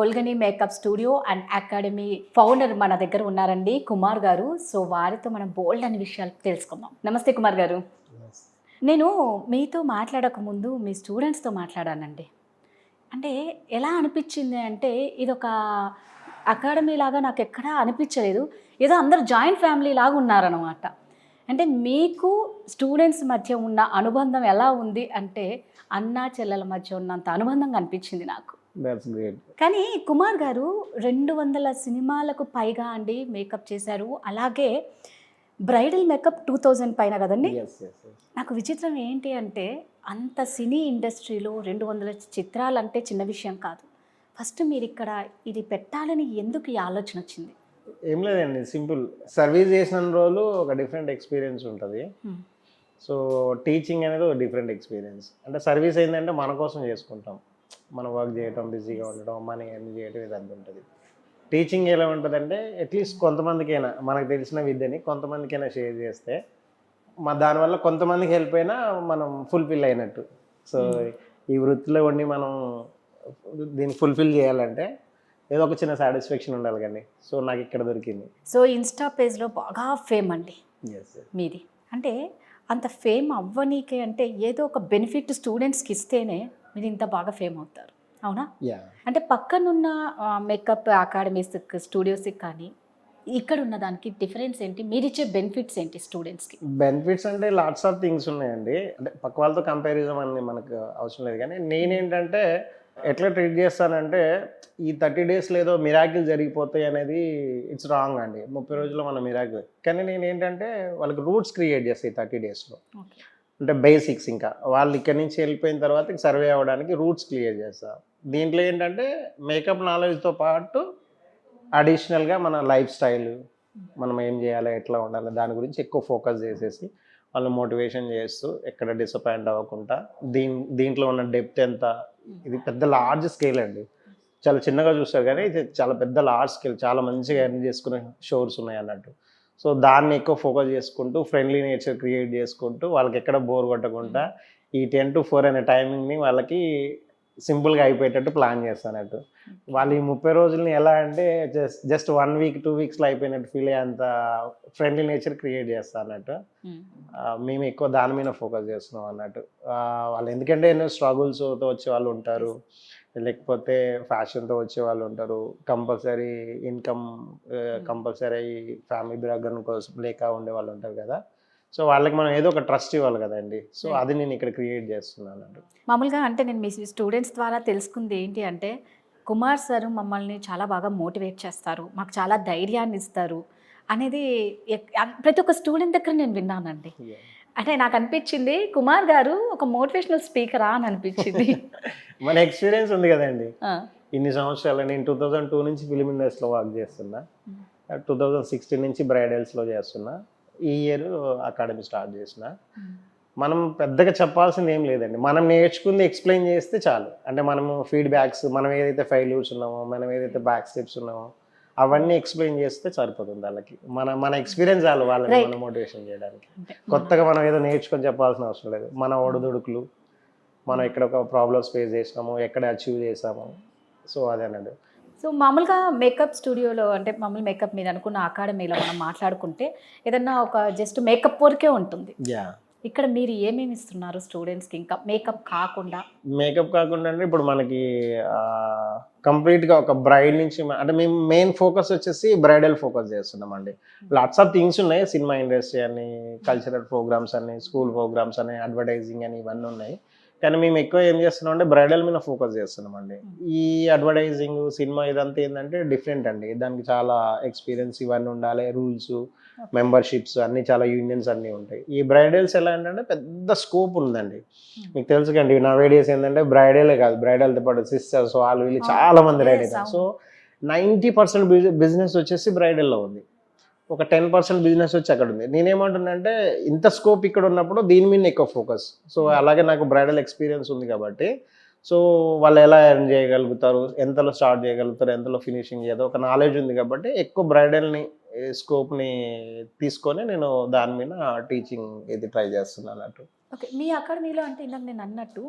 గొల్గని makeup studio and academy founder మన దగ్గర ఉన్నారండి కుమార్ గారు. సో వారితో మనం బోల్డ్ అనే విషయాలు తెలుసుకుందాం. నమస్తే కుమార్ గారు. నేను మీతో మాట్లాడక ముందు మీ స్టూడెంట్స్తో మాట్లాడానండి. అంటే ఎలా అనిపించింది అంటే ఇదొక అకాడమీ లాగా నాకు ఎక్కడా అనిపించలేదు. ఏదో అందరూ జాయింట్ ఫ్యామిలీ లాగా ఉన్నారనమాట. అంటే మీకు స్టూడెంట్స్ మధ్య ఉన్న అనుబంధం ఎలా ఉంది అంటే అన్నా చెల్లెల మధ్య ఉన్నంత అనుబంధంగా అనిపించింది నాకు. కానీ కుమార్ గారు 200 సినిమాలకు పైగా అండి మేకప్ చేశారు. అలాగే బ్రైడల్ మేకప్ 2000 పైన కదండి. నాకు విచిత్రం ఏంటి అంటే అంత సినీ ఇండస్ట్రీలో 200 చిత్రాలు అంటే చిన్న విషయం కాదు. ఫస్ట్ మీరు ఇక్కడ ఇది పెట్టాలని ఎందుకు ఈ ఆలోచన వచ్చింది? ఏం లేదండి, సింపుల్. సర్వీస్ చేసిన రోజులు ఒక డిఫరెంట్ ఎక్స్పీరియన్స్ ఉంటుంది. సో టీచింగ్ అనేది ఒక డిఫరెంట్ ఎక్స్పీరియన్స్. అంటే సర్వీస్ ఏంటంటే మన కోసం చేసుకుంటాం, మన వర్క్ చేయటం, బిజీగా ఉండటం, మనీ అన్ని చేయటం, ఇదంతా ఉంటుంది. టీచింగ్ ఎలా ఉంటుందంటే అట్లీస్ట్ కొంతమందికైనా మనకు తెలిసిన విద్యని కొంతమందికైనా షేర్ చేస్తే దానివల్ల కొంతమందికి హెల్ప్ అయినా మనం ఫుల్ఫిల్ అయినట్టు. సో ఈ వృత్తిలో ఉండి మనం దీన్ని ఫుల్ఫిల్ చేయాలంటే ఏదో ఒక చిన్న సాటిస్ఫాక్షన్ ఉండాలి కానీ. సో నాకు ఇక్కడ దొరికింది. సో ఇన్స్టా పేజ్లో బాగా ఫేమ్ అండి మీది. అంటే అంత ఫేమ్ అవ్వనీకే అంటే ఏదో ఒక బెనిఫిట్ స్టూడెంట్స్కి ఇస్తేనే మీరు ఇంత బాగా ఫేమ్ అవుతారు, అవునా? అంటే పక్కనున్న మేకప్ అకాడమీస్ స్టూడియోస్కి కానీ ఇక్కడ ఉన్న దానికి డిఫరెన్స్ ఏంటి? మీరు ఇచ్చే బెనిఫిట్స్ ఏంటి స్టూడెంట్స్కి? బెనిఫిట్స్ అంటే లాట్స్ ఆఫ్ థింగ్స్ ఉన్నాయండి. అంటే పక్క వాళ్ళతో కంపారిజన్ అని మనకు అవసరం లేదు. కానీ నేనేంటంటే ఎట్లా ట్రీట్ చేస్తానంటే ఈ 30 డేస్లో ఏదో మిరాకిల్ జరిగిపోతాయి అనేది ఇట్స్ రాంగ్ అండి. 30 రోజుల్లో మన మిరాకిల్. కానీ నేను ఏంటంటే వాళ్ళకి రూట్స్ క్రియేట్ చేస్తాయి 30 డేస్లో. అంటే బేసిక్స్, ఇంకా వాళ్ళు ఇక్కడి నుంచి వెళ్ళిపోయిన తర్వాత సర్వే అవ్వడానికి రూట్స్ క్లియర్ చేస్తాం. దీంట్లో ఏంటంటే మేకప్ నాలెడ్జ్తో పాటు అడిషనల్గా మన లైఫ్ స్టైల్, మనం ఏం చేయాలి, ఎట్లా ఉండాలి, దాని గురించి ఎక్కువ ఫోకస్ చేసేసి వాళ్ళు మోటివేషన్ చేస్తూ ఎక్కడ డిసప్పాయింట్ అవ్వకుండా దీంట్లో ఉన్న డెప్త్ ఎంత. ఇది పెద్ద లార్జ్ స్కేల్ అండి. చాలా చిన్నగా చూస్తారు కానీ ఇది చాలా పెద్ద లార్జ్ స్కేల్. చాలా మంచిగా ఎర్న్ చేసుకునే షోర్స్ ఉన్నాయి అన్నట్టు. సో దాన్ని ఎక్కువ ఫోకస్ చేసుకుంటూ ఫ్రెండ్లీ నేచర్ క్రియేట్ చేసుకుంటూ వాళ్ళకి ఎక్కడ బోర్ కొట్టకుండా ఈ 10 to 4 అనే టైమింగ్ని వాళ్ళకి సింపుల్గా అయిపోయేటట్టు ప్లాన్ చేస్తానట్టు. వాళ్ళు ఈ 30 రోజుల్ని ఎలా అంటే జస్ట్ 1 week 2 weeksలో అయిపోయినట్టు ఫీల్ అయ్యేంత ఫ్రెండ్లీ నేచర్ క్రియేట్ చేస్తా అన్నట్టు. మేము ఎక్కువ దాని మీద ఫోకస్ చేస్తున్నాం అన్నట్టు. వాళ్ళు ఎందుకంటే ఎన్నో స్ట్రగుల్స్తో వచ్చే వాళ్ళు ఉంటారు, లేకపోతే ఫ్యాషన్తో వచ్చే వాళ్ళు ఉంటారు, compulsory income, compulsory family background కోసం లేక ఉండే వాళ్ళు ఉంటారు కదా. సో వాళ్ళకి మనం ఏదో ఒక ట్రస్ట్ ఇవ్వాలి కదండి. సో అది నేను ఇక్కడ క్రియేట్ చేస్తున్నాను. మామూలుగా అంటే నేను మీ స్టూడెంట్స్ ద్వారా తెలుసుకుంది ఏంటి అంటే కుమార్ సార్ మమ్మల్ని చాలా బాగా మోటివేట్ చేస్తారు, మాకు చాలా ధైర్యాన్ని ఇస్తారు అనేది ప్రతి ఒక్క స్టూడెంట్ దగ్గర నేను విన్నానండి. అంటే నాకు అనిపించింది కుమార్ గారు ఒక మోటివేషనల్ స్పీకరా అని అనిపించింది. మన ఎక్స్పీరియన్స్ ఉంది కదండి ఇన్ని సంవత్సరాలు. నేను 2002 నుంచి ఫిలిం ఇండస్ట్రీలో వర్క్ చేస్తున్నా, 2016 నుంచి బ్రైడల్స్లో చేస్తున్నా, ఈ ఇయర్ అకాడమీ స్టార్ట్ చేసిన. మనం పెద్దగా చెప్పాల్సింది ఏం లేదండి, మనం నేర్చుకుంది ఎక్స్ప్లెయిన్ చేస్తే చాలు. అంటే మనము ఫీడ్బ్యాక్స్, మనం ఏదైతే ఫెయిల్యూర్స్ ఉన్నామో, మనం ఏదైతే బ్యాక్ స్టెప్స్ ఉన్నామో అవన్నీ ఎక్స్ప్లెయిన్ చేస్తే సరిపోతుంది వాళ్ళకి. మన ఎక్స్పీరియన్స్ చాలు వాళ్ళని మనం మోటివేషన్ చేయడానికి. కొత్తగా మనం ఏదో నేర్చుకొని చెప్పాల్సిన అవసరం లేదు. మన ఒడిదుడుకులు, మనం ఎక్కడ ఒక ప్రాబ్లమ్స్ ఫేస్ చేసినాము, ఎక్కడ అచీవ్ చేసాము, సో అదే అన్నాడు. సో మామూలుగా మేకప్ స్టూడియోలో అంటే మామూలు మేకప్ మీద అనుకున్న అకాడమీలో మనం మాట్లాడుకుంటే ఏదన్నా ఒక జస్ట్ మేకప్ వరకే ఉంటుంది. ఇక్కడ మీరు ఏమేమి ఇస్తున్నారు స్టూడెంట్స్కి ఇంకా మేకప్ కాకుండా? మేకప్ కాకుండా అంటే ఇప్పుడు మనకి కంప్లీట్గా ఒక బ్రైడ్ నుంచి అంటే మేము మెయిన్ ఫోకస్ వచ్చేసి బ్రైడల్ ఫోకస్ చేస్తున్నాం అండి. లాట్స్ ఆఫ్ థింగ్స్ ఉన్నాయి, సినిమా ఇండస్ట్రీ అని, కల్చరల్ ప్రోగ్రామ్స్ అని, స్కూల్ ప్రోగ్రామ్స్ అని, అడ్వర్టైజింగ్ అని, ఇవన్నీ ఉన్నాయి. కానీ మేము ఎక్కువ ఏం చేస్తున్నాం అంటే బ్రైడల్ మీద ఫోకస్ చేస్తున్నాం అండి. ఈ అడ్వర్టైజింగ్, సినిమా ఇదంతా ఏంటంటే డిఫరెంట్ అండి. దానికి చాలా ఎక్స్పీరియన్స్ ఇవన్నీ ఉండాలి, రూల్స్, మెంబర్షిప్స్ అన్నీ, చాలా యూనియన్స్ అన్నీ ఉంటాయి. ఈ బ్రైడల్స్ ఎలా అంటే పెద్ద స్కోప్ ఉందండి. మీకు తెలుసు కండి నా వీడియోస్ ఏంటంటే బ్రైడలే కాదు, బ్రైడల్తో పాటు సిస్టర్స్ వాళ్ళు వీళ్ళు చాలా మంది రెడీ అవుతారు. సో 90% బిజినెస్ వచ్చేసి బ్రైడల్లో ఉంది, ఒక 10% బిజినెస్ వచ్చి అక్కడ ఉంది. నేనేమంటున్నానంటే ఇంత స్కోప్ ఇక్కడ ఉన్నప్పుడు దీని మీద ఎక్కువ ఫోకస్. సో అలాగే నాకు బ్రైడల్ ఎక్స్పీరియన్స్ ఉంది కాబట్టి సో వాళ్ళు ఎలా ఎర్న్ చేయగలుగుతారు, ఎంతలో స్టార్ట్ చేయగలుగుతారు, ఎంతలో ఫినిషింగ్ చేయదు ఒక నాలెడ్జ్ ఉంది కాబట్టి ఎక్కువ బ్రైడల్ని స్కోప్ని తీసుకొని నేను దాని మీద టీచింగ్ ఇది ట్రై చేస్తున్నాను అన్నట్టు. ఓకే. మీ అకాడమీలో అంటే ఇందాక నేను అన్నట్టు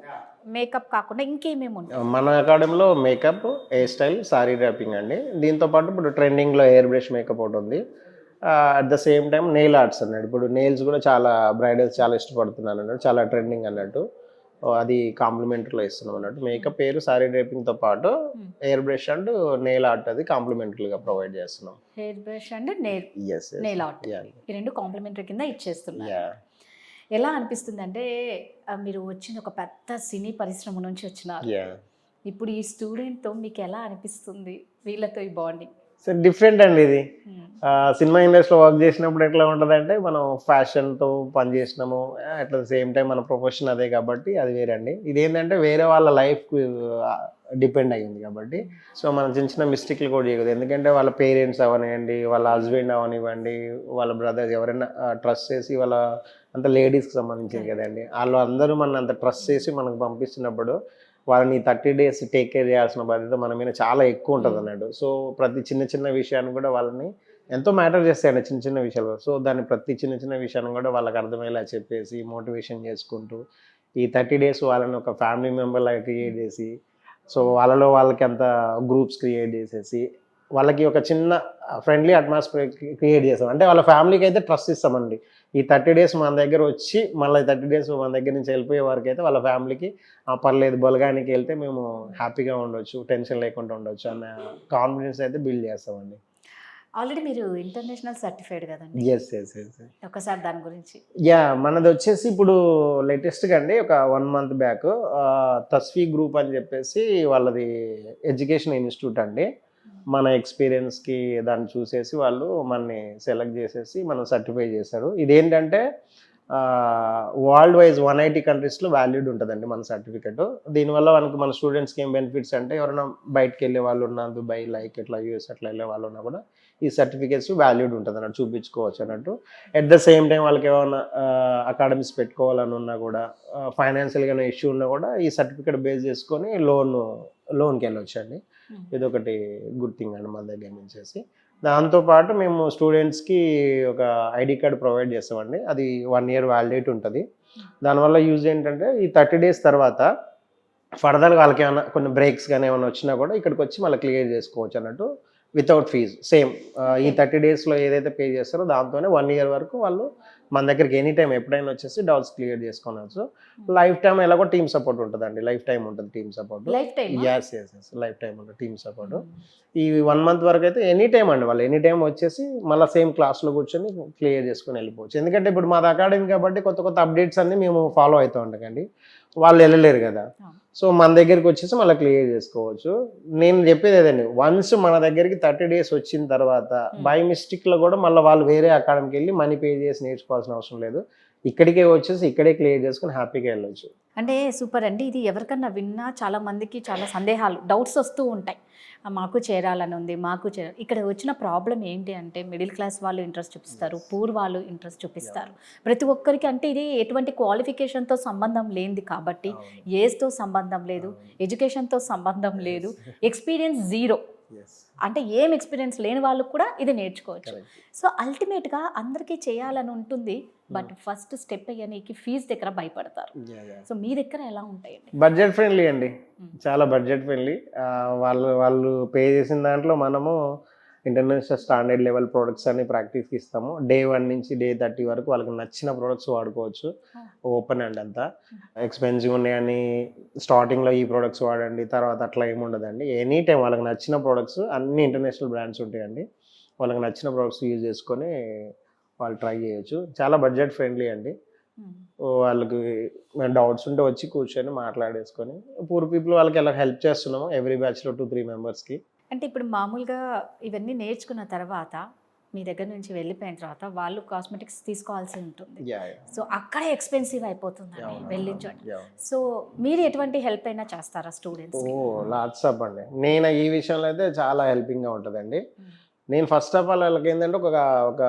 మేకప్ కాకుండా ఇంకేమేమి ఉంటాయి? మన అకాడమీలో makeup, hair style, sorry dropping అండి. దీంతో పాటు ఇప్పుడు ట్రెండింగ్లో ఎయిర్ బ్రష్ మేకప్ ఒకటి ఉంది. At the same time nail arts అన్నట్టు. ఇప్పుడు నెయిల్స్ కూడా చాలా బ్రైడల్స్ చాలా ఇష్టపడుతున్నారు అన్నట్టు, చాలా ట్రెండింగ్ అన్నట్టు. అది కాంప్లిమెంటరీలో ఇస్తున్నాం అన్నట్టు. మేకప్, హెయిర్, సారీ డ్రాపింగ్తో పాటు air brush and nail art అది కాంప్లిమెంటరీగా ప్రొవైడ్ చేస్తున్నాం. Hair brush and nail art ఈ రెండు కాంప్లిమెంటరీ కింద ఇచ్చేస్తున్నారు. ఎలా అనిపిస్తుంది అంటే మీరు వచ్చిన ఒక పెద్ద సినీ పరిశ్రమ నుంచి వచ్చినారు. ఇప్పుడు ఈ స్టూడెంట్తో మీకు ఎలా అనిపిస్తుంది, వీళ్ళతో ఈ బాండింగ్? సో డిఫరెంట్ అండి ఇది. సినిమా ఇండస్ట్రీలో వర్క్ చేసినప్పుడు ఎట్లా ఉంటుంది అంటే మనం ఫ్యాషన్తో పని చేసినాము, అట్ ద సేమ్ టైం మన ప్రొఫెషన్ అదే కాబట్టి అది వేరండి. ఇదేంటంటే వేరే వాళ్ళ లైఫ్కి డిపెండ్ అయ్యింది కాబట్టి సో మనం చిన్న చిన్న మిస్టేక్లు కూడా చేయకూడదు. ఎందుకంటే వాళ్ళ పేరెంట్స్ అవనివ్వండి, వాళ్ళ హస్బెండ్ అవనివ్వండి, వాళ్ళ బ్రదర్స్ ఎవరైనా ట్రస్ట్ చేసి వాళ్ళ అంత లేడీస్కి సంబంధించింది కదండి, వాళ్ళు అందరూ మన అంత ట్రస్ట్ చేసి మనకు పంపిస్తున్నప్పుడు వాళ్ళని 30 days టేక్ కేర్ చేయాల్సిన బాధ్యత మన మీద చాలా ఎక్కువ ఉంటుంది అన్నట్టు. సో ప్రతి చిన్న చిన్న విషయాన్ని కూడా వాళ్ళని ఎంతో మ్యాటర్ చేస్తాయండి, చిన్న చిన్న విషయాలు. సో దాన్ని ప్రతి చిన్న చిన్న విషయాన్ని కూడా వాళ్ళకి అర్థమయ్యేలా చెప్పేసి మోటివేషన్ చేసుకుంటూ ఈ 30 days వాళ్ళని ఒక ఫ్యామిలీ మెంబర్ లాగా క్రియేట్ చేసి సో వాళ్ళలో వాళ్ళకి అంత గ్రూప్స్ క్రియేట్ చేసేసి వాళ్ళకి ఒక చిన్న ఫ్రెండ్లీ అట్మాస్ఫియర్ క్రియేట్ చేస్తాం. అంటే వాళ్ళ ఫ్యామిలీకి అయితే ట్రస్ట్ ఇస్తామండి. ఈ 30 days మన దగ్గర వచ్చి మళ్ళీ 30 days మన దగ్గర నుంచి వెళ్ళిపోయే వరకు అయితే వాళ్ళ ఫ్యామిలీకి పర్లేదు, బలగానికి వెళ్తే మేము హ్యాపీగా ఉండొచ్చు, టెన్షన్ లేకుండా ఉండొచ్చు అన్న కాన్ఫిడెన్స్ అయితే బిల్డ్ చేస్తామండి. ఆల్రెడీ మీరు ఇంటర్నేషనల్ సర్టిఫైడ్ కదండి? Yes yes yes. ఒకసారి దాని గురించి. మనది వచ్చేసి ఇప్పుడు లేటెస్ట్గా అండి ఒక 1 month బ్యాక్ తస్వీ గ్రూప్ అని చెప్పేసి వాళ్ళది ఎడ్యుకేషన్ ఇన్స్టిట్యూట్ అండి. మన ఎక్స్పీరియన్స్కి దాన్ని చూసేసి వాళ్ళు మనని సెలెక్ట్ చేసేసి మనం సర్టిఫై చేశారు. ఇదేంటంటే వరల్డ్ వైజ్ 180 countries వాల్యూడ్ ఉంటుందండి మన సర్టిఫికెట్. దీనివల్ల మనకు మన స్టూడెంట్స్కి ఏం బెనిఫిట్స్ అంటే ఎవరైనా బయటకు వెళ్ళే వాళ్ళు ఉన్నా, దుబాయ్ లైక్ ఇట్లా యూఎస్ అట్లా వెళ్ళే వాళ్ళు ఉన్నా కూడా ఈ సర్టిఫికేట్స్ వాల్యూడ్ ఉంటుంది అన్నట్టు, చూపించుకోవచ్చు అన్నట్టు. ఎట్ ద సేమ్ టైం వాళ్ళకి ఏమైనా అకాడమీస్ పెట్టుకోవాలని ఉన్నా కూడా, ఫైనాన్షియల్గా ఇష్యూ ఉన్నా కూడా ఈ సర్టిఫికేట్ బేస్ చేసుకొని లోన్కి వెళ్ళొచ్చు అండి. ఇదొకటి గుడ్ థింగ్ అండి మన దగ్గర నుంచేసి. దాంతోపాటు మేము స్టూడెంట్స్కి ఒక ఐడి కార్డ్ ప్రొవైడ్ చేస్తామండి. అది 1 year వ్యాలిడేట్ ఉంటుంది. దానివల్ల యూజ్ ఏంటంటే ఈ 30 days తర్వాత ఫర్దర్గా వాళ్ళకి ఏమైనా కొన్ని బ్రేక్స్ కానీ ఏమైనా వచ్చినా కూడా ఇక్కడికి వచ్చి మళ్ళీ క్లియర్ చేసుకోవచ్చు అన్నట్టు వితౌట్ ఫీజు. సేమ్ ఈ 30 daysలో ఏదైతే పే చేస్తారో దాంతోనే 1 year వరకు వాళ్ళు మన దగ్గరికి ఎనీ టైం ఎప్పుడైనా వచ్చేసి డౌట్స్ క్లియర్ చేసుకోవచ్చు. లైఫ్ టైం ఎలాగో టీమ్ సపోర్ట్ ఉంటుందండి, లైఫ్ టైం ఉంటుంది team support. Yes yes yes lifetime ఉంటుంది టీమ్ సపోర్ట్. ఈ 1 month వరకు అయితే ఎనీ టైం అండి, వాళ్ళు ఎనీ టైం వచ్చేసి మళ్ళీ సేమ్ క్లాస్లో కూర్చొని క్లియర్ చేసుకొని వెళ్ళిపోవచ్చు. ఎందుకంటే ఇప్పుడు మాది అకాడమీ కాబట్టి కొత్త కొత్త అప్డేట్స్ అన్ని మేము ఫాలో అవుతూ ఉంటామండి, వాళ్ళు వెళ్ళలేరు కదా. సో మన దగ్గరికి వచ్చేసి మళ్ళీ క్లియర్ చేసుకోవచ్చు. నేను చెప్పేది ఏదండి, వన్స్ మన దగ్గరికి 30 days వచ్చిన తర్వాత బై మిస్టేక్లో కూడా మళ్ళీ వాళ్ళు వేరే అకాడమీకి వెళ్ళి మనీ పే చేసి నేర్చుకోవాల్సిన అవసరం లేదు. ఇక్కడికే వచ్చేసి ఇక్కడే క్లియర్ చేసుకుని హ్యాపీగా వెళ్ళొచ్చు. అంటే సూపర్ అండి. ఇది ఎవరికన్నా విన్నా చాలా మందికి చాలా సందేహాలు, డౌట్స్ వస్తూ ఉంటాయి. మాకు చేరాలని ఉంది, ఇక్కడ వచ్చిన ప్రాబ్లం ఏంటి అంటే మిడిల్ క్లాస్ వాళ్ళు ఇంట్రెస్ట్ చూపిస్తారు, పూర్ వాళ్ళు ఇంట్రెస్ట్ చూపిస్తారు. ప్రతి ఒక్కరికి అంటే ఇది ఎటువంటి క్వాలిఫికేషన్తో సంబంధం లేనిది కాబట్టి, ఏజ్తో సంబంధం లేదు, ఎడ్యుకేషన్తో సంబంధం లేదు, ఎక్స్పీరియన్స్ జీరో, అంటే ఏం ఎక్స్పీరియన్స్ లేని వాళ్ళు కూడా ఇది నేర్చుకోవచ్చు. సో అల్టిమేట్గా అందరికీ చేయాలని ఉంటుంది, బట్ ఫస్ట్ స్టెప్ అయ్యానికి ఫీజు దగ్గర భయపడతారు. సో మీ దగ్గర ఎలా ఉంటాయండి? బడ్జెట్ ఫ్రెండ్లీ అండి, చాలా బడ్జెట్ ఫ్రెండ్లీ. వాళ్ళు పే చేసిన దాంట్లో మనము ఇంటర్నేషనల్ స్టాండర్డ్ లెవెల్ ప్రోడక్ట్స్ అన్ని ప్రాక్టీస్కి ఇస్తాము. Day 1 నుంచి Day 30 వరకు వాళ్ళకి నచ్చిన ప్రోడక్ట్స్ వాడుకోవచ్చు. ఓపెన్ అండ్ అంతా ఎక్స్పెన్సివ్ ఉన్నాయని స్టార్టింగ్లో ఈ ప్రోడక్ట్స్ వాడండి తర్వాత అట్లా ఏముండదండి. ఎనీ టైం వాళ్ళకి నచ్చిన ప్రోడక్ట్స్ అన్ని ఇంటర్నేషనల్ బ్రాండ్స్ ఉంటాయండి. వాళ్ళకి నచ్చిన ప్రోడక్ట్స్ యూజ్ చేసుకొని వాళ్ళు ట్రై చేయొచ్చు. చాలా బడ్జెట్ ఫ్రెండ్లీ అండి. వాళ్ళకి డౌట్స్ ఉంటే వచ్చి కూర్చొని మాట్లాడేసుకొని, పూర్ పీపుల్ వాళ్ళకి ఎలా హెల్ప్ చేస్తున్నాము ఎవ్రీ బ్యాచ్లో 2-3 మెంబర్స్కి. అంటే ఇప్పుడు మామూలుగా ఇవన్నీ నేర్చుకున్న తర్వాత మీ దగ్గర నుంచి వెళ్ళిపోయిన తర్వాత వాళ్ళు కాస్మెటిక్స్ తీసుకోవాల్సి ఉంటుంది. సో అక్కడే ఎక్స్పెన్సివ్ అయిపోతుందండి వెళ్ళించండి. సో మీరు ఎటువంటి హెల్ప్ అయినా చేస్తారా స్టూడెంట్స్? లాట్స్ అప్ అండి. నేను ఈ విషయంలో అయితే చాలా హెల్పింగ్గా ఉంటుందండి. నేను ఫస్ట్ ఆఫ్ ఆల్ వాళ్ళకి ఏంటంటే ఒక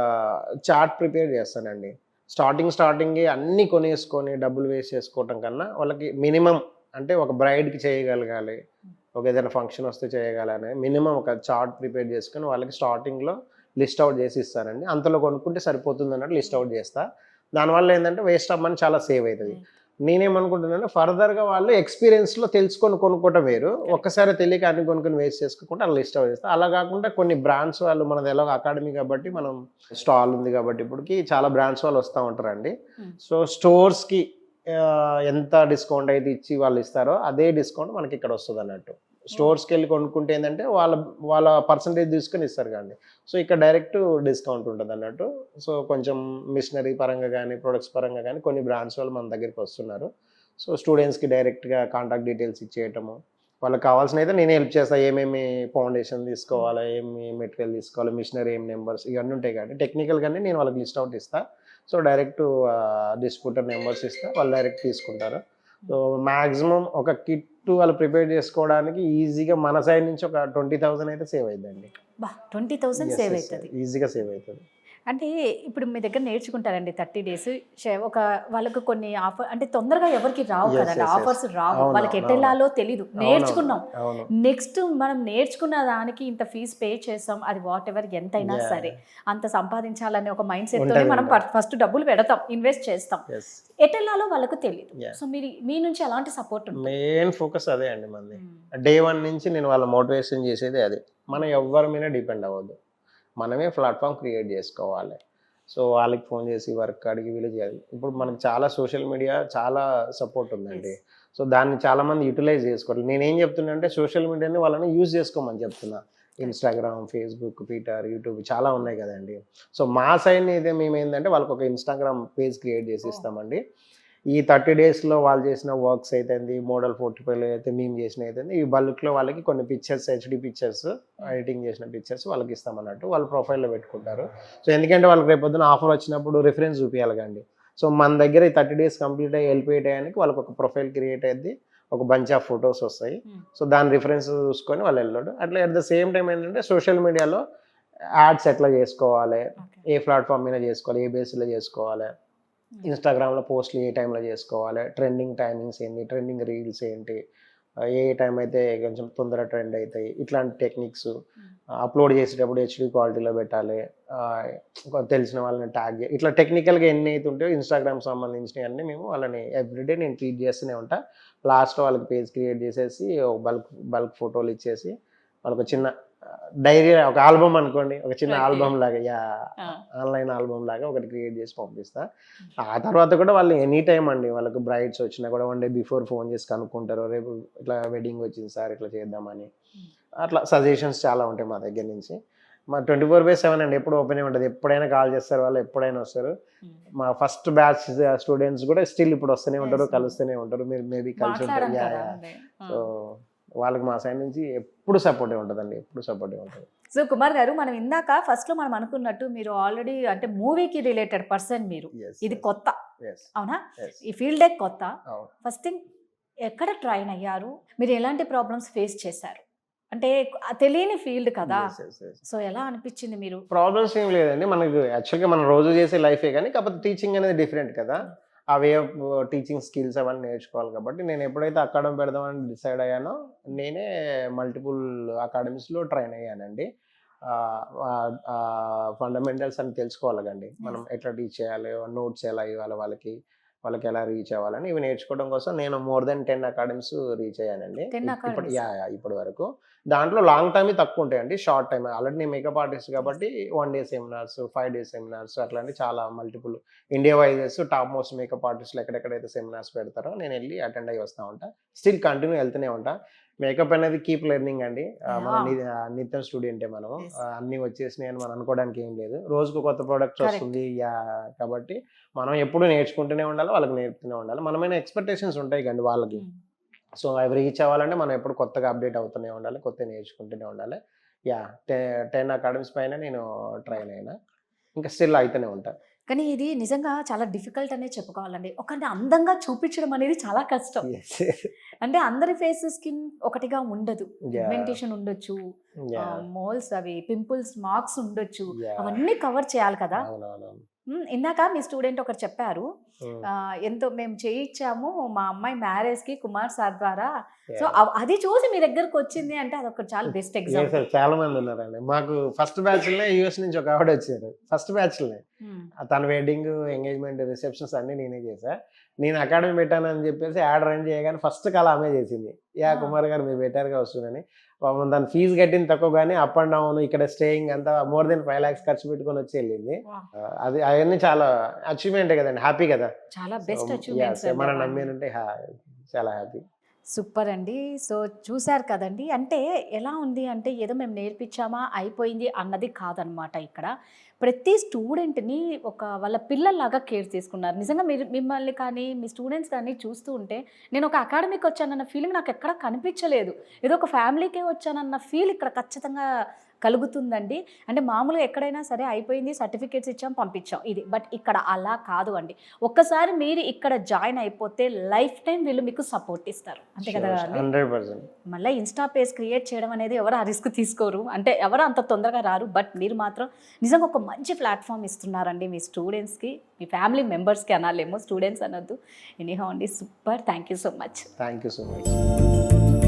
చార్ట్ ప్రిపేర్ చేస్తానండి. స్టార్టింగ్ అన్నీ కొనేసుకొని డబ్బులు వేస్ట్ చేసుకోవటం కన్నా వాళ్ళకి మినిమం అంటే ఒక బ్రైడ్కి చేయగలగాలి, ఒక ఏదైనా ఫంక్షన్ వస్తే చేయగలని మినిమం ఒక చార్ట్ ప్రిపేర్ చేసుకొని వాళ్ళకి స్టార్టింగ్లో లిస్ట్ అవుట్ చేసి ఇస్తానండి. అంతలో కొనుక్కుంటే సరిపోతుంది అన్నట్టు లిస్ట్ అవుట్ చేస్తా. దానివల్ల ఏంటంటే వేస్ట్ ఆఫ్ మనీ చాలా సేవ్ అవుతుంది. నేనేమనుకుంటున్నాను, ఫర్దర్గా వాళ్ళు ఎక్స్పీరియన్స్లో తెలుసుకొని కొనుక్కోవటం వేరు, ఒక్కసారి తెలియక అన్ని కొనుక్కొని వేస్ట్ చేసుకోకుండా అలా లిస్ట్ అవుట్ చేస్తారు. అలా కాకుండా కొన్ని బ్రాండ్స్ వాళ్ళు, మనది ఎలాగో అకాడమీ కాబట్టి మనం స్టాల్ ఉంది కాబట్టి ఇప్పటికి చాలా బ్రాండ్స్ వాళ్ళు వస్తూ ఉంటారండి. సో స్టోర్స్కి ఎంత డిస్కౌంట్ అయితే ఇచ్చి వాళ్ళు ఇస్తారో అదే డిస్కౌంట్ మనకి ఇక్కడ వస్తుంది అన్నట్టు. స్టోర్స్కి వెళ్ళి కొనుక్కుంటే ఏంటంటే వాళ్ళ పర్సంటేజ్ తీసుకొని ఇస్తారు కానీ, సో ఇక్కడ డైరెక్ట్ డిస్కౌంట్ ఉంటుంది అన్నట్టు. సో కొంచెం మిషనరీ పరంగా కానీ ప్రొడక్ట్స్ పరంగా కానీ కొన్ని బ్రాండ్స్ వాళ్ళు మన దగ్గరికి వస్తున్నారు. సో స్టూడెంట్స్కి డైరెక్ట్గా కాంటాక్ట్ డీటెయిల్స్ ఇచ్చేయటము, వాళ్ళకి కావాల్సిన అయితే నేను హెల్ప్ చేస్తాను. ఏమేమి ఫౌండేషన్ తీసుకోవాలా, ఏమి మెటీరియల్ తీసుకోవాలి, మిషనరీ ఏం నెంబర్స్ ఇవన్నీ ఉంటాయి కాబట్టి టెక్నికల్గానే నేను వాళ్ళకి లిస్ట్ అవుట్ ఇస్తాను. సో డైరెక్ట్ డిస్ట్రిబ్యూటర్ నెంబర్స్ ఇస్తే వాళ్ళు డైరెక్ట్ తీసుకుంటారు. సో మ్యాక్సిమం ఒక కిట్ వాళ్ళు ప్రిపేర్ చేసుకోవడానికి ఈజీగా మన సైడ్ నుంచి ఒక 20,000 అయితే సేవ్ అవుతుందండి. 20,000 సేవ్ అవుతుంది, ఈజీగా సేవ్ అవుతుంది. అంటే ఇప్పుడు మీ దగ్గర నేర్చుకుంటారండి 30 డేస్ ఒక వాళ్ళకు కొన్ని ఆఫర్ అంటే తొందరగా ఎవరికి రావు కదండి, ఆఫర్స్ రావు, వాళ్ళకి ఎట్టెళ్ళాలో తెలీదు. నేర్చుకున్నాం, నెక్స్ట్ మనం నేర్చుకున్న దానికి ఇంత ఫీజ్ పే చేస్తాం, అది వాట్ ఎవర్ ఎంతైనా సరే అంత సంపాదించాలనే ఒక మైండ్ సెట్ తోనే మనం ఫస్ట్ డబ్బులు పెడతాం, ఇన్వెస్ట్ చేస్తాం. ఎట్టెళ్ళాలో వాళ్ళకు తెలియదు. సో మీ నుంచి ఎలాంటి సపోర్ట్ ఉంటుంది? మెయిన్ ఫోకస్ అదే అండి మనది. డే 1 నుంచి నేను వాళ్ళ మోటివేషన్ చేసేది అదే. మనం ఎవరి మీద డిపెండ్ అవ్వద్దు, మనమే ప్లాట్ఫామ్ క్రియేట్ చేసుకోవాలి. సో వాళ్ళకి ఫోన్ చేసి వర్క్ అడిగి వీళ్ళు చేయాలి. ఇప్పుడు మనకి చాలా సోషల్ మీడియా చాలా సపోర్ట్ ఉందండి. సో దాన్ని చాలామంది యూటిలైజ్ చేసుకోవాలి. నేనేం చెప్తున్నా అంటే సోషల్ మీడియాని వాళ్ళని యూజ్ చేసుకోమని చెప్తున్నా. ఇన్స్టాగ్రామ్, ఫేస్బుక్, ట్విట్టర్, యూట్యూబ్ చాలా ఉన్నాయి కదండి. సో మా సైడ్ అయితే మేము ఏంటంటే వాళ్ళకి ఒక ఇన్స్టాగ్రామ్ పేజ్ క్రియేట్ చేసి ఇస్తామండి. ఈ 30 డేస్లో వాళ్ళు చేసిన వర్క్స్ అయితే, మోడల్ పోర్ట్ఫోలియో అయితే మేము చేసిన అయితే, ఈ బల్క్లో వాళ్ళకి కొన్ని పిక్చర్స్, హెచ్డి పిక్చర్స్, ఎడిటింగ్ చేసిన పిక్చర్స్ వాళ్ళకి ఇస్తామన్నట్టు వాళ్ళ ప్రొఫైల్లో పెట్టుకుంటారు. సో ఎందుకంటే వాళ్ళకి రేపు పొద్దున ఆఫర్ వచ్చినప్పుడు రిఫరెన్స్ చూపించాలి కండి. సో మన దగ్గర ఈ 30 డేస్ కంప్లీట్ అయ్యి వెళ్ళిపోయేటానికి వాళ్ళకి ఒక ప్రొఫైల్ క్రియేట్ అయ్యింది, ఒక బంచ్ ఆఫ్ ఫొటోస్ వస్తాయి. సో దాని రిఫరెన్స్ చూసుకొని వాళ్ళు వెళ్ళాడు. అట్లా అట్ ద సేమ్ టైం ఏంటంటే సోషల్ మీడియాలో యాడ్స్ ఎట్లా చేసుకోవాలి, ఏ ప్లాట్ఫామ్ మీద చేసుకోవాలి, ఏ బేస్లో చేసుకోవాలి, ఇన్స్టాగ్రామ్లో పోస్ట్లు ఏ టైంలో చేసుకోవాలి, ట్రెండింగ్ టైమింగ్స్ ఏంటి, ట్రెండింగ్ రీల్స్ ఏంటి, ఏ టైం అయితే కొంచెం తొందరగా ట్రెండ్ అవుతాయి, ఇట్లాంటి టెక్నిక్స్ అప్లోడ్ చేసేటప్పుడు హెచ్డి క్వాలిటీలో పెట్టాలి, తెలిసిన వాళ్ళని ట్యాగ్ చేయాలి, ఇట్లా టెక్నికల్గా ఎన్ని అయితే ఉంటాయో ఇన్స్టాగ్రామ్ సంబంధించినవి అన్నీ మేము వాళ్ళని ఎవ్రీడే నేను ట్వీట్ చేస్తూనే ఉంటా. లాస్ట్ వాళ్ళకి పేజ్ క్రియేట్ చేసేసి బల్క్ ఫోటోలు ఇచ్చేసి వాళ్ళకి చిన్న డైరీ, ఒక ఆల్బమ్ అనుకోండి, ఒక చిన్న ఆల్బమ్ లాగా, ఆన్లైన్ ఆల్బమ్ లాగా ఒకటి క్రియేట్ చేసి పంపిస్తా. ఆ తర్వాత కూడా వాళ్ళు ఎనీ టైం అండి, వాళ్ళకి బ్రైడ్స్ వచ్చినా కూడా 1 డే బిఫోర్ ఫోన్ చేసి కనుక్కుంటారు, రేపు ఇట్లా వెడ్డింగ్ వచ్చింది సార్ ఇట్లా చేద్దామని. అట్లా సజెషన్స్ చాలా ఉంటాయి మా దగ్గర నుంచి. మా 24/7 అండి, ఎప్పుడు ఓపెన్ ఉంటుంది, ఎప్పుడైనా కాల్ చేస్తారు వాళ్ళు, ఎప్పుడైనా వస్తారు. మా ఫస్ట్ బ్యాచ్ స్టూడెంట్స్ కూడా స్టిల్ ఇప్పుడు వస్తూనే ఉంటారు, కలుస్తూనే ఉంటారు, మీరు మేబీ కలిసి ఉంటారు. సో వాళ్ళకి మా సైడ్ నుంచి ఎప్పుడు సపోర్టే ఉంటుందండి, ఎప్పుడు సపోర్టే ఉంటుంది. సో కుమార్ గారు, మనం ఇందాక ఫస్ట్ లో మనం అనుకున్నట్టు మీరు ఆల్రెడీ అంటే మూవీకి రిలేటెడ్ పర్సన్, మీరు ఇది కొత్త, అవునా? ఈ ఫీల్డే కొత్త. ఫస్ట్ థింగ్, ఎక్కడ ట్రైన్ అయ్యారు, మీరు ఎలాంటి ప్రాబ్లమ్స్ ఫేస్ చేశారు? అంటే తెలియని ఫీల్డ్ కదా, సో ఎలా అనిపించింది? మీరు ప్రాబ్లమ్స్ ఏం లేదండి, మనకు యాక్చువల్గా మనం రోజు చేసే లైఫే, కానీ కాకపోతే టీచింగ్ అనేది డిఫరెంట్ కదా, ఆ వే ఆఫ్ టీచింగ్ స్కిల్స్ అవన్నీ నేర్చుకోవాలి. కాబట్టి నేను ఎప్పుడైతే అకాడమీ పెడదామని డిసైడ్ అయ్యానో నేనే మల్టిపుల్ అకాడమీస్లో ట్రైన్ అయ్యానండి. ఫండమెంటల్స్ అని తెలుసుకోవాలి కండి, మనం ఎట్లా టీచ్ చేయాలి, నోట్స్ ఎలా ఇవ్వాలి వాళ్ళకి ఎలా రీచ్ అవ్వాలని ఇవి నేర్చుకోవడం కోసం నేను మోర్ దెన్ 10 అకాడమీస్ రీచ్ అయ్యానండి ఇప్పటి వరకు. దాంట్లో లాంగ్ టైమ్ తక్కువ ఉంటాయండి, షార్ట్ టైం. ఆల్రెడీ నేను మేకప్ ఆర్టిస్ట్ కాబట్టి 1 డే సెమినార్స్, 5 డే సెమినార్స్ అట్లాంటి చాలా మల్టిపుల్ ఇండియా వైజెస్ టాప్ మోస్ట్ మేకప్ ఆర్టిస్టులు ఎక్కడెక్కడైతే సెమినార్స్ పెడతారో నేను వెళ్ళి అటెండ్ అయ్యి వస్తూ ఉంటా. స్టిల్ కంటిన్యూ వెళ్తూనే ఉంటా. మేకప్ అనేది కీప్ లెర్నింగ్ అండి, మన నిత్యం స్టూడెంటే మనం, అన్నీ వచ్చేసినాయి అని మనం అనుకోవడానికి ఏం లేదు. రోజుకు కొత్త ప్రోడక్ట్స్ వస్తుంది కాబట్టి మనం ఎప్పుడు నేర్చుకుంటూనే ఉండాలి, వాళ్ళకి నేర్పుతూనే ఉండాలి. మనమైన ఎక్స్పెక్టేషన్స్ ఉంటాయి కండి వాళ్ళకి. సో అవి రీచ్ అవ్వాలంటే మనం ఎప్పుడు కొత్తగా అప్డేట్ అవుతూనే ఉండాలి, కొత్తగా నేర్చుకుంటూనే ఉండాలి. 10 అకాడమీస్ పైన నేను ట్రైన్ అయినా, ఇంకా స్టిల్ అయితేనే ఉంటా. కానీ ఇది నిజంగా చాలా డిఫికల్ట్ అనే చెప్పుకోవాలండి. ఒకటి అందంగా చూపించడం అనేది చాలా కష్టం. అంటే అందరి ఫేస్ స్కిన్ ఒకటిగా ఉండదు, పిగ్మెంటేషన్ ఉండొచ్చు, మోల్స్, అవి పింపుల్స్, మార్క్స్ ఉండొచ్చు, అవన్నీ కవర్ చేయాలి కదా. ఇందాక మీ స్టూడెంట్ ఒకరు చెప్పారు, ఎంతో మేము చేయించాము మా అమ్మాయి మ్యారేజ్కి కుమార్ సార్ ద్వారా సో అది చూసి మీ దగ్గరకు వచ్చింది అంటే అదొక చాలా బెస్ట్ ఎగ్జాంపుల్. చాలా మంది ఉన్నారండి. మాకు ఫస్ట్ బ్యాచ్‌లోనే యూఎస్ నుంచి ఒక ఆవిడ వచ్చారు. ఫస్ట్ బ్యాచ్‌లోనే. తన వెడ్డింగ్, ఎంగేజ్‌మెంట్, రిసెప్షన్స్ అన్నీ నేనే చేశా. నేను అకాడమీ పెట్టానని చెప్పేసి యాడ్ రన్ చేయగానే ఫస్ట్ కాల్ ఆమె చేసింది. కుమార్ గారు మీరు పెట్టారుగా వస్తుందని. పాపం దాని ఫీజు కట్టింది తక్కువ కానీ అప్ అండ్ డౌన్ ఇక్కడ స్టేయింగ్ అంతా మోర్ దెన్ 5 lakhs ఖర్చు పెట్టుకొని వచ్చి వెళ్ళింది. అది అవన్నీ చాలా అచీవ్‌మెంటే కదండి. హ్యాపీ కదా. చాలా బెస్ట్ అచీవ్‌మెంట్స్ మనం నమ్మానంటే చాలా హ్యాపీ. సూపర్ అండి. సో చూసారు కదండి. అంటే ఎలా ఉంది అంటే ఏదో మేము నేర్పించామా అయిపోయింది అన్నది కాదనమాట ఇక్కడ. ప్రతి స్టూడెంట్‌ని ఒక వాళ్ళ పిల్లల్లాగా కేర్ తీసుకున్నారు. నిజంగా మీరు మిమ్మల్ని కానీ, మీ స్టూడెంట్స్ కానీ చూస్తూ ఉంటే నేను ఒక అకాడమీకి వచ్చానన్న ఫీలింగ్ నాకు ఎక్కడ కనిపించలేదు. ఏదో ఒక ఫ్యామిలీకే వచ్చానన్న ఫీల్ ఇక్కడ ఖచ్చితంగా కలుగుతుందండి. అంటే మామూలుగా ఎక్కడైనా సరే అయిపోయింది, సర్టిఫికేట్స్ ఇచ్చాం, పంపించాం ఇది. బట్ ఇక్కడ అలా కాదు అండి. ఒక్కసారి మీరు ఇక్కడ జాయిన్ అయిపోతే లైఫ్ టైం వీళ్ళు మీకు సపోర్ట్ ఇస్తారు. అంతే కదా అండి? 100%. మళ్ళీ ఇన్స్టా పేజ్ క్రియేట్ చేయడం అనేది ఎవరు ఆ రిస్క్ తీసుకోరు. అంటే ఎవరు అంత తొందరగా రారు. బట్ మీరు మాత్రం నిజంగా ఒక మంచి ప్లాట్ఫామ్ ఇస్తున్నారండి మీ స్టూడెంట్స్కి, మీ ఫ్యామిలీ మెంబర్స్కి అనాలేమో, స్టూడెంట్స్ అనొద్దు. ఎనీహౌ అండి, super. Thank you so much. Thank you so much.